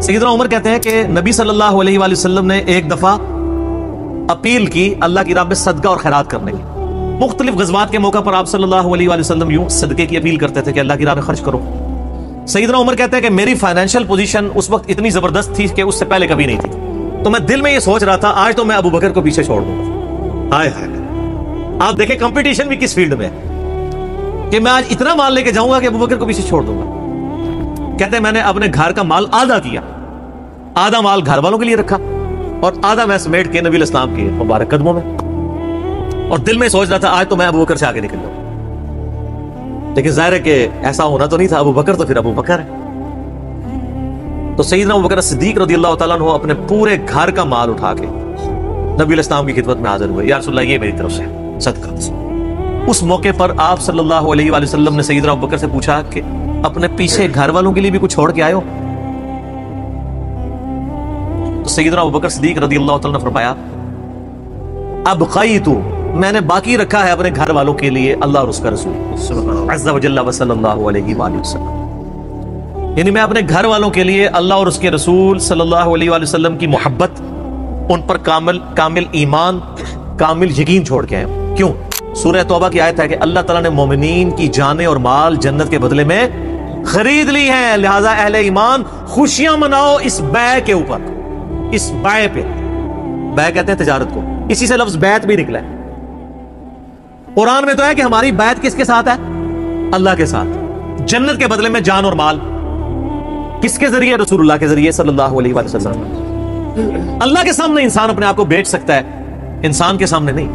سیدنا عمر کہتے ہیں کہ نبی صلی اللہ علیہ وآلہ وسلم نے ایک دفعہ اپیل کی اللہ کی راہ میں صدقہ اور خیرات کرنے کی. مختلف غزوات کے موقع پر آپ صلی اللہ علیہ وآلہ وسلم یوں صدقے کی اپیل کرتے تھے کہ اللہ کی راہ میں خرچ کرو. سیدنا عمر کہتے ہیں کہ میری فائنینشیل پوزیشن اس وقت اتنی زبردست تھی کہ اس سے پہلے کبھی نہیں تھی. تو میں دل میں یہ سوچ رہا تھا آج تو میں ابو بکر کو پیچھے چھوڑ دوں. ہائے ہائے، آپ دیکھیں کمپٹیشن بھی کس فیلڈ میں ہے کہ میں آج اتنا مال لے کے جاؤں گا کہ ابو بکر کو پیچھے چھوڑ دوں گا. کہتے ہیں میں نے اپنے گھر کا مال آدھا کیا، آدھا مال گھر والوں کے لیے رکھا اور آدھا میں سمیٹ کے نبی علیہ السلام کے مبارک قدموں میں. اور دل میں سوچ رہا تھا آج تو میں ابو بکر سے آگے نکل جاؤں. لیکن ظاہر ہے کہ ایسا ہونا تو نہیں تھا. ابو بکر تو پھر ابو بکر ہے. تو سیدنا ابو بکر صدیق رضی اللہ تعالیٰ عنہ اپنے پورے گھر کا مال اٹھا کے نبی علیہ السلام کی خدمت میں حاضر ہوئے. یا رسول اللہ، یہ میری طرف سے صدقہ. اس موقع پر آپ صلی اللہ علیہ وآلہ وسلم نے سیدنا ابو بکر سے پوچھا کہ اپنے پیچھے گھر والوں کے لیے بھی کچھ چھوڑ کے آئے ہو؟ تو سیدنا ابو بکر صدیق رضی اللہ تعالیٰ نے فرمایا ابقیت، میں نے باقی رکھا ہے اپنے گھر والوں کے لیے اللہ اور اس کا رسول عز وجل وصلی اللہ علیہ وآلہ وسلم. یعنی میں اپنے گھر والوں کے لیے اللہ اور اس کے رسول صلی اللہ علیہ وآلہ وسلم کی محبت، ان پر کامل ایمان، کامل یقین چھوڑ کے آئے. کیوں؟ سورہ توبہ کی آیت ہے کہ اللہ تعالیٰ نے مومنین کی جانیں اور مال جنت کے بدلے میں خرید لی ہیں، لہذا اہل ایمان خوشیاں مناؤ اس بیع کے اوپر، اس بیع پہ. بیع کہتے ہیں تجارت کو، اسی سے لفظ بیعت بھی نکلا ہے. قرآن میں تو ہے کہ ہماری بیعت کس کے ساتھ ہے؟ اللہ کے ساتھ. جنت کے بدلے میں جان اور مال کس کے ذریعے؟ رسول اللہ کے ذریعے صلی اللہ علیہ وسلم. اللہ کے سامنے انسان اپنے آپ کو بیچ سکتا ہے، انسان کے سامنے نہیں.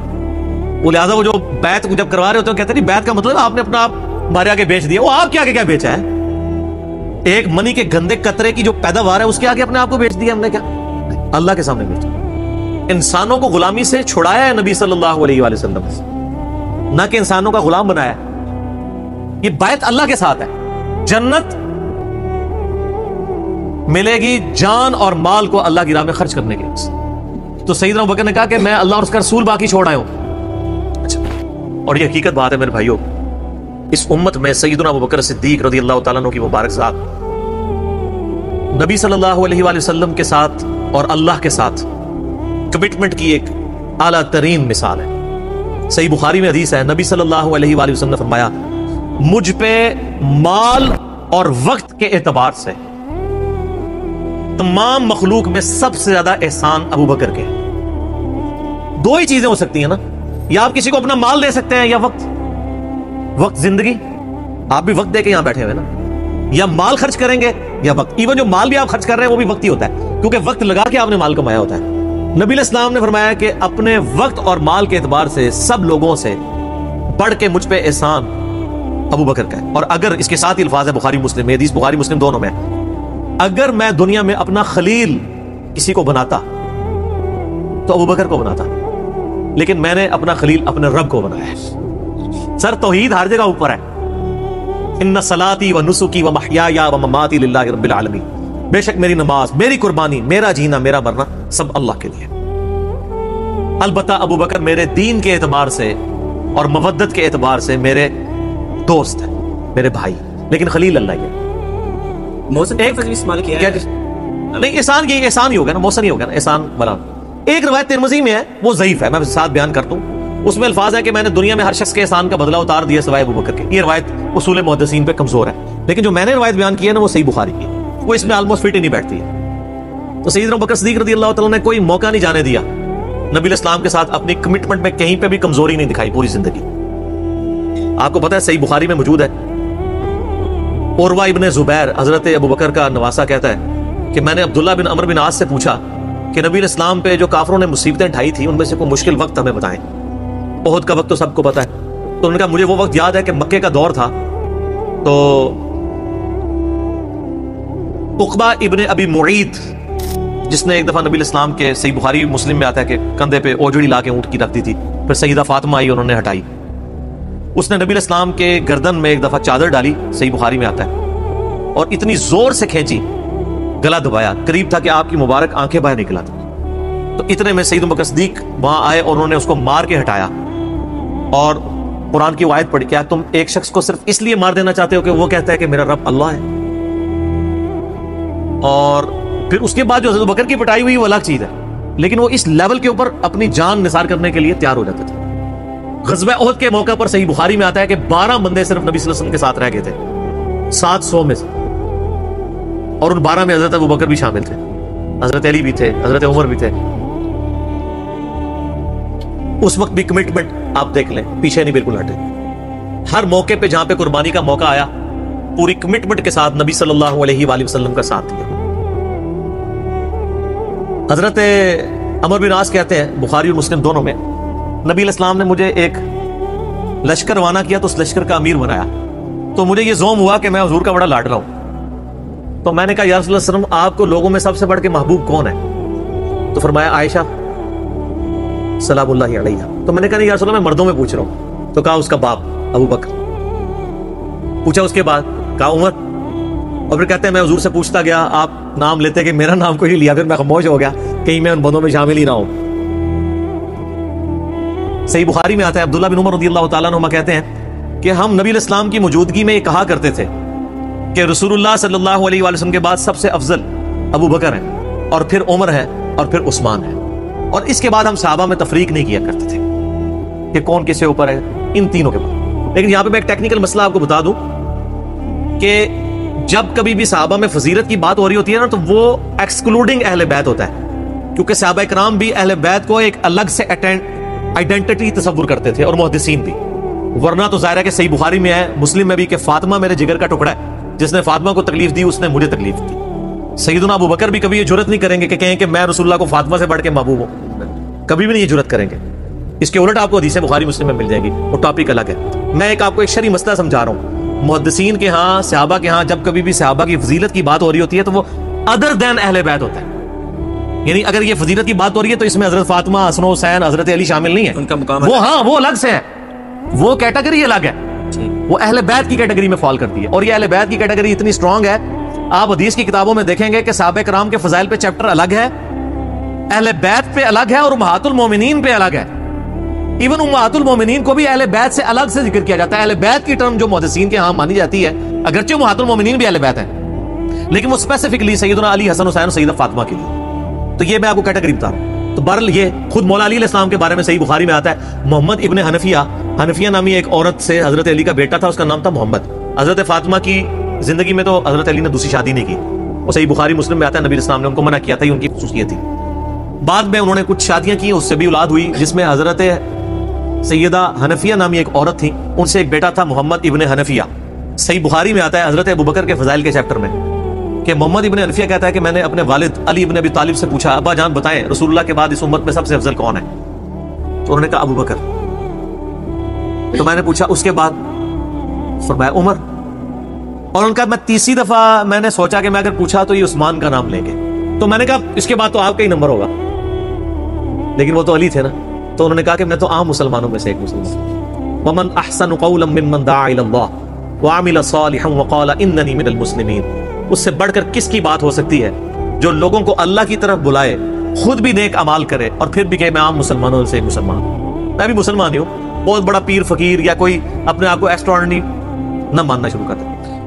وہ لہٰذا وہ جو بیعت جب کروا رہے ہوتے ہیں کہتے ہیں بیعت کا مطلب آپ نے اپنا آپ ہمارے آگے بیچ دیا. وہ آپ کے آگے کیا بیچا ہے؟ ایک منی کے گندے قطرے کی جو پیداوار ہے اس کے آگے اپنے آپ کو بیچ دیا ہم نے. کیا اللہ کے سامنے بیچا؟ انسانوں کو غلامی سے چھڑایا ہے نبی صلی اللہ علیہ وآلہ وسلم، نہ کہ انسانوں کا غلام بنایا. یہ بیعت اللہ کے ساتھ ہے. جنت ملے گی جان اور مال کو اللہ کی راہ میں خرچ کرنے کے لیے. تو سیدنا ابو بکر نے کہا کہ میں اللہ اور اس کا رسول باقی چھوڑ آیا ہوں. اچھا، اور یہ حقیقت بات ہے میرے بھائیوں، اس امت میں سیدنا ابو بکر صدیق رضی اللہ تعالیٰ عنہ کی مبارک ذات نبی صلی اللہ علیہ وآلہ وسلم کے ساتھ اور اللہ کے ساتھ کمٹمنٹ کی ایک اعلیٰ ترین مثال ہے. صحیح بخاری میں حدیث ہے، نبی صلی اللہ علیہ وآلہ وسلم نے فرمایا مجھ پہ مال اور وقت کے اعتبار سے تمام مخلوق میں سب سے زیادہ احسان ابو بکر کے. دو ہی چیزیں ہو سکتی ہیں نا، یا آپ کسی کو اپنا مال دے سکتے ہیں یا وقت. وقت زندگی، آپ بھی وقت دے کے یہاں بیٹھے ہوئے نا، یا مال خرچ کریں گے یا وقت. ایون جو مال بھی آپ خرچ کر رہے ہیں وہ بھی وقت ہی ہوتا ہے، کیونکہ وقت لگا کے آپ نے مال کمایا ہوتا ہے. نبی علیہ السلام نے فرمایا کہ اپنے وقت اور مال کے اعتبار سے سب لوگوں سے بڑھ کے مجھ پہ احسان ابو بکر کا ہے. اور اگر اس کے ساتھ ہی الفاظ ہے بخاری مسلم میں، حدیث بخاری مسلم دونوں میں، اگر میں دنیا میں اپنا خلیل کسی کو بناتا تو ابو بکر کو بناتا، لیکن میں نے اپنا خلیل اپنے رب کو بنایا ہے. سر توحید ہر جگہ اوپر ہے. ان صلاتی و نسکی و محیایا و مماتی للہ رب العالمین، بے شک میری نماز، میری قربانی، میرا جینا، میرا مرنا سب اللہ کے لیے. البتہ ابو بکر میرے دین کے اعتبار سے اور مودت کے اعتبار سے میرے دوست ہیں، میرے بھائی، لیکن خلیل اللہ ہے. موسن ایک استعمال کیا ہے نہیں، احسان کی احسان ہی ہوگا نا، موسن ہی ہوگا نا، احسان والا. ایک روایت ترمذی میں ہے، وہ ضعیف ہے، میں ساتھ بیان کرتا ہوں. اس میں الفاظ ہے کہ میں نے دنیا میں ہر شخص کے احسان کا بدلہ اتار دیا سوائے ابو بکر کے. یہ روایت اصول محدثین پہ کمزور ہے، لیکن جو میں نے روایت بیان کی ہے نا وہ صحیح بخاری کی، وہ اس میں آلموسٹ فٹ ہی نہیں بیٹھتی ہے. تو سیدنا ابو بکر صدیق رضی اللہ تعالیٰ نے کوئی موقع نہیں جانے دیا نبی علیہ السلام کے ساتھ اپنی کمٹمنٹ میں کہیں پہ بھی کمزوری نہیں دکھائی پوری زندگی. آپ کو پتہ ہے صحیح بخاری میں موجود ہے، عروہ ابن زبیر حضرت ابو بکر کا نواسہ کہتا ہے کہ میں نے عبداللہ بن عمرو بن عاص سے پوچھا کہ نبی علیہ السلام پہ جو کافروں نے مصیبتیں ڈھائی تھی ان میں سے کوئی مشکل وقت ہمیں بتائیں. احد کا وقت تو سب کو پتہ ہے. تو انہوں نے کہا مجھے وہ وقت یاد ہے کہ مکے کا دور تھا، تو عقبہ ابن ابی معیط جس نے ایک دفعہ نبی علیہ السلام کے، صحیح بخاری مسلم میں آتا ہے کہ کندھے پہ اوجڑی لا کے اونٹ کی رکھ دی تھی، پھر سیدہ فاطمہ آئی، انہوں نے ہٹائی. اس نے نبی علیہ السلام کے گردن میں ایک دفعہ چادر ڈالی، صحیح بخاری میں آتا ہے، اور اتنی زور سے کھینچی، گلا دبایا، قریب تھا کہ آپ کی مبارک آنکھیں باہر نکلا تھا. تو اتنے میں سیدنا ابو بکر صدیق وہاں آئے اور انہوں نے اس کو مار کے ہٹایا، اور قرآن کی آیت پڑھی، کیا تم ایک شخص کو صرف اس لیے مار دینا چاہتے ہو کہ وہ کہتا ہے کہ میرا رب اللہ ہے؟ اور پھر اس کے بعد جو حضرت بکر کی پٹائی ہوئی وہ الگ چیز ہے، لیکن وہ اس لیول کے اوپر اپنی جان نثار کرنے کے لیے تیار ہو جاتے تھے۔ غزوہ احد کے موقع پر صحیح بخاری میں آتا ہے کہ 12 بندے صرف نبی صلی اللہ علیہ وسلم کے ساتھ رہ گئے تھے 700 میں سے، اور ان 12 میں حضرت ابو بکر بھی شامل تھے، حضرت علی بھی تھے، حضرت عمر بھی تھے۔ اس وقت بھی کمٹمنٹ آپ دیکھ لیں، پیچھے نہیں بالکل ہٹے۔ ہر موقع پہ جہاں پہ قربانی کا موقع آیا پوری کمٹمنٹ کے ساتھ نبی صلی اللہ علیہ وآلہ وسلم کا ساتھ دیا۔ حضرت عمر بن عاص کہتے ہیں بخاری اور مسلم دونوں میں، نبی علیہ السلام نے مجھے ایک لشکر روانہ کیا تو اس لشکر کا امیر بنایا، تو مجھے یہ زوم ہوا کہ میں حضور کا بڑا لاڈلا ہوں۔ تو میں نے کہا یا رسول اللہ صلی اللہ علیہ وسلم آپ کو لوگوں میں سب سے بڑھ کے محبوب کون ہے؟ تو فرمایا عائشہ سلام اللہ علیہا۔ تو میں نے کہا نہیں یا رسول اللہ میں مردوں میں پوچھ رہا ہوں، تو کہا اس کا باپ ابو بکر۔ پوچھا اس کے بعد، کہا عمر، اور پھر کہتے ہیں میں حضور سے پوچھتا گیا، آپ نام لیتے کہ میرا نام کوئی لیا، پھر میں خاموش ہو گیا کہیں میں ان بندوں میں شامل ہی نہ ہوں۔ صحیح بخاری میں آتا ہے عبداللہ بن عمر رضی اللہ تعالیٰ عنہما کہتے ہیں کہ ہم نبی علیہ السلام کی موجودگی میں یہ کہا کرتے تھے کہ رسول اللہ صلی اللہ علیہ وآلہ وسلم کے بعد سب سے افضل ابو بکر ہیں، اور پھر عمر ہے، اور پھر عثمان ہے، اور اس کے بعد ہم صحابہ میں تفریق نہیں کیا کرتے تھے کہ کون کس سے اوپر ہے، ان تینوں کے بعد۔ لیکن یہاں پہ میں ایک ٹیکنیکل مسئلہ آپ کو بتا دوں کہ جب کبھی بھی صحابہ میں فضیلت کی بات ہو رہی ہوتی ہے نا تو وہ ایکسکلوڈنگ اہل بیت ہوتا ہے، کیونکہ صحابہ کرام بھی اہل بیت کو ایک الگ سے آئیڈینٹی تصور کرتے تھے، اور محدثین بھی۔ ورنہ تو ظاہر ہے کہ صحیح بخاری میں ہے، مسلم میں بھی، کہ فاطمہ میرے جگر کا ٹکڑا ہے، جس نے فاطمہ کو تکلیف دی اس نے مجھے تکلیف دی۔ سیدنا ابو بکر بھی کبھی یہ جرت نہیں کریں گے کہ کہیں کہ میں رسول اللہ کو فاطمہ سے بڑھ کے محبوب ہوں، کبھی بھی نہیں یہ جرت کریں گے۔ اس کے الٹ آپ کو حدیث بخاری مسلم میں مل جائے گی، وہ ٹاپک الگ ہے۔ میں آپ کو ایک شرعی مسئلہ سمجھا رہا ہوں، محدثین کے ہاں، صحابہ کے ہاں جب کبھی بھی صحابہ کی فضیلت کی بات ہو رہی ہوتی ہے تو وہ ادر دین اہل بیت ہوتا ہے، یعنی اگر یہ فضیلت کی بات ہو رہی ہے تو اس میں حضرت فاطمہ، حسن و حسین، حضرت علی شامل نہیں ہے، ان کا مقام وہ ہاں وہ الگ سے ہے، وہ کیٹیگری الگ ہے، وہ اہل بیت کی کیٹیگری میں فال کرتی ہے۔ اور یہ اہل بیت کی کیٹیگری اتنی سٹرونگ ہے، آپ حدیث کی کتابوں میں دیکھیں گے کہ صحابہ کرام کے فضائل پہ چیپٹر الگ ہے، اہل بیت پہ الگ ہے، اور امہات المومنین پہ الگ ہے۔ ایون امہات المومنین کو بھی اہل بیت سے الگ سے ذکر کیا جاتا ہے۔ اہل بیت کی ٹرم جو محدثین کے ہاں مانی جاتی ہے، اگرچہ امہات المومنین بھی اہل بیت ہیں، لیکن وہ اسپیسیفکلی سیدنا علی، حسن حسین اور سیدہ فاطمہ کے لیے۔ تو یہ میں آپ کو کیٹیگری بتا رہا ہوں۔ تو بہرحال یہ خود مولا علی علیہ السلام کے بارے میں صحیح بخاری میں آتا ہے، محمد ابن حنفیہ، حنفیہ نامی ایک عورت سے حضرت علی کا بیٹا تھا، اس کا نام تھا محمد۔ حضرت فاطمہ کی زندگی میں تو حضرت علی نے دوسری شادی نہیں کی، وہ صحیح بخاری مسلم میں آتا ہے، نبی اسلام نے ان کو منع کیا تھا، یہ ان کی خصوصیت تھی۔ بعد میں انہوں نے کچھ شادیاں کی، اس سے بھی اولاد ہوئی، جس میں حضرت سیدہ حنفیہ نامی ایک عورت تھی، ان سے ایک بیٹا تھا محمد ابن حنفیہ۔ صحیح بخاری میں آتا ہے حضرت ابو بکر کے فضائل کے چیپٹر میں کہ محمد ابن حنفیہ کہتا ہے کہ میں نے اپنے والد علی ابن ابی طالب سے پوچھا، ابا جان بتائیں رسول اللہ کے بعد اس امت میں سب سے افضل کون ہے؟ تو انہوں نے کہا ابو بکر۔ تو میں نے پوچھا اس کے بعد؟ فرمایا عمر۔ اور ان کا میں تیسری دفعہ میں نے سوچا کہ میں اگر پوچھا تو یہ عثمان کا نام لیں گے، تو میں نے کہا اس کے بعد تو آپ کا ہی نمبر ہوگا، لیکن وہ تو علی تھے نا۔ تو انہوں نے کہا کہ میں تو عام مسلمانوں میں سے ایک مسلمان ہوں۔ ومن احسن قولا ممن دعا الی اللہ وعمل صالحا وقال اننی من المسلمین۔ اس سے بڑھ کر کس کی بات ہو سکتی ہے جو لوگوں کو اللہ کی طرف بلائے، خود بھی نیک اعمال کرے، اور پھر بھی کہ میں عام مسلمانوں سے ایک مسلمان ہوں۔ میں بھی مسلمان ہی ہوں، بہت بڑا پیر فقیر یا کوئی اپنے آپ کو ایکسٹراڈنری نہ ماننا شروع کرتا۔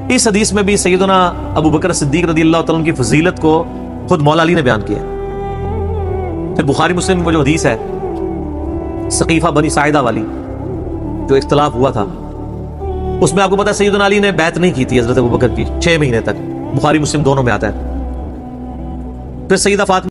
اس حدیث میں بھی سیدنا ابو بکر صدیق رضی اللہ تعالیٰ عنہ کی فضیلت کو خود مولا علی نے بیان کیا۔ پھر بخاری مسلم میں وہ جو حدیث ہے سقیفہ بنی ساعدہ والی، جو اختلاف ہوا تھا، اس میں آپ کو پتا ہے سیدنا علی نے بیعت نہیں کی تھی حضرت ابو بکر کی 6 مہینے تک، بخاری مسلم دونوں میں آتا ہے۔ پھر سیدہ فاطمہ